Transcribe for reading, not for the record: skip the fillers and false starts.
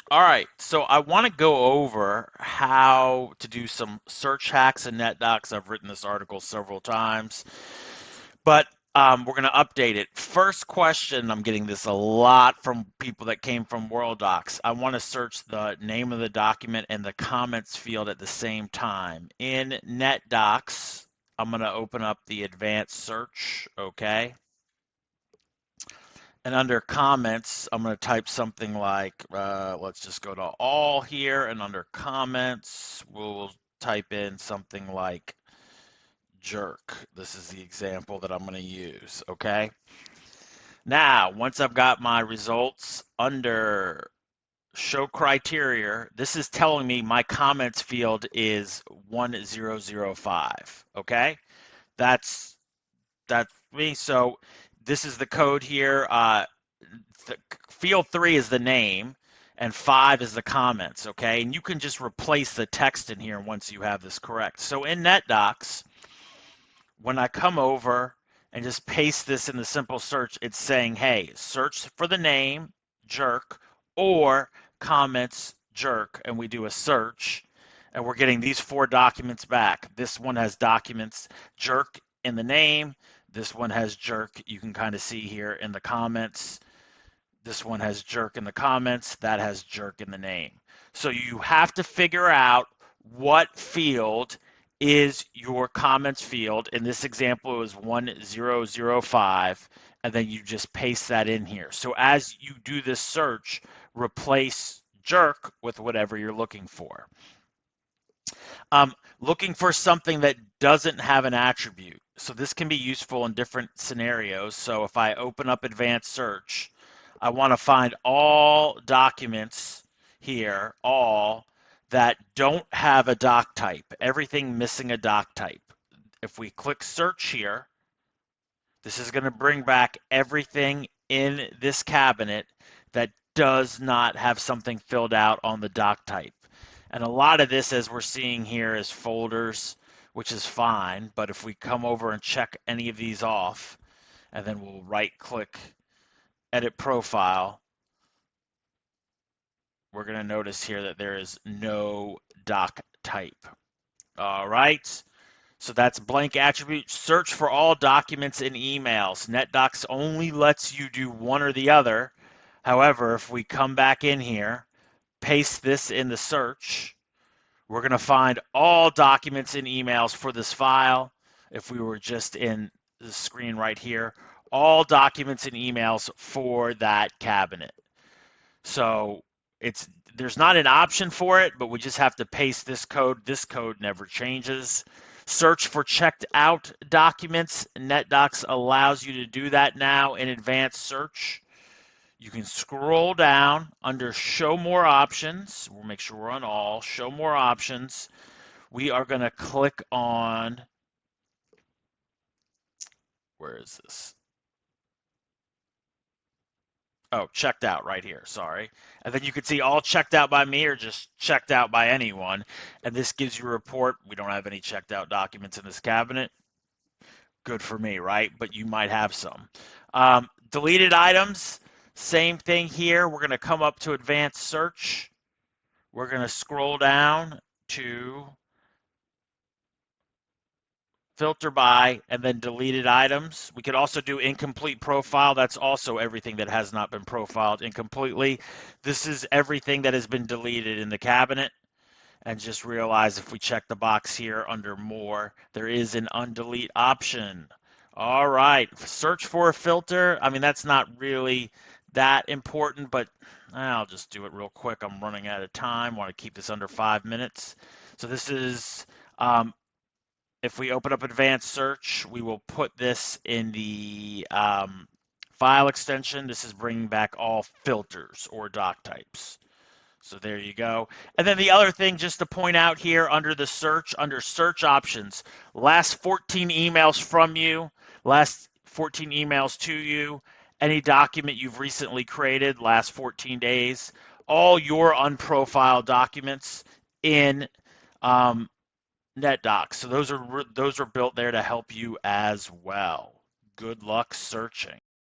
All right, so I want to go over how to do some search hacks in NetDocs. I've written this article several times, but we're going to update it. First question, I'm getting this a lot from people that came from World Docs. I want to search the name of the document and the comments field at the same time. In NetDocs, I'm going to open up the advanced search, okay? And under comments, I'm going to type something like, let's just go to all here. And under comments, we'll type in something like jerk. This is the example that I'm going to use, okay? Now, once I've got my results under show criteria, this is telling me my comments field is 1005, okay? That's me. So this is the code here. Field 3 is the name, and 5 is the comments, okay? And you can just replace the text in here once you have this correct. So in NetDocs, when I come over and just paste this in the simple search, it's saying, hey, search for the name, jerk, or comments, jerk, and we do a search, and we're getting these 4 documents back. This one has documents, jerk in the name. This one has jerk, you can kind of see here in the comments. This one has jerk in the comments, that has jerk in the name. So you have to figure out what field is your comments field. In this example, it was 1005, and then you just paste that in here. So as you do this search, replace jerk with whatever you're looking for. Looking for something that doesn't have an attribute. So this can be useful in different scenarios. So if I open up advanced search, I want to find all documents here, all that don't have a doc type, everything missing a doc type. If we click search here, this is going to bring back everything in this cabinet that does not have something filled out on the doc type. And a lot of this, as we're seeing here, is folders, which is fine. But if we come over and check any of these off, and then we'll right click, edit profile, we're going to notice here that there is no doc type. All right. So that's blank attribute. Search for all documents and emails. NetDocs only lets you do one or the other. However, if we come back in here, paste this in the search, we're going to find all documents and emails for this file. If we were just in the screen right here, all documents and emails for that cabinet. So there's not an option for it, but we just have to paste this code. This code never changes. Search for checked out documents. NetDocs allows you to do that now in advanced search. You can scroll down under show more options. We'll make sure we're on all. Show more options. We are going to click on, where is this? Oh, checked out right here, sorry. And then you can see all checked out by me or just checked out by anyone. And this gives you a report. We don't have any checked out documents in this cabinet. Good for me, right? But you might have some. Deleted items, same thing here. We're going to come up to advanced search. We're going to scroll down to filter by, and then deleted items. We could also do incomplete profile. That's also everything that has not been profiled incompletely. This is everything that has been deleted in the cabinet. And just realize if we check the box here under more, there is an undelete option. All right, search for a filter. I mean, that's not really that important, but I'll just do it real quick. I'm running out of time. Want to keep this under 5 minutes. So this is, if we open up advanced search, we will put this in the file extension. This is bringing back all filters or doc types. So there you go. And then the other thing just to point out here under the search, under search options, last 14 emails from you, last 14 emails to you, any document you've recently created, last 14 days, all your unprofiled documents in NetDocs. So those are built there to help you as well. Good luck searching.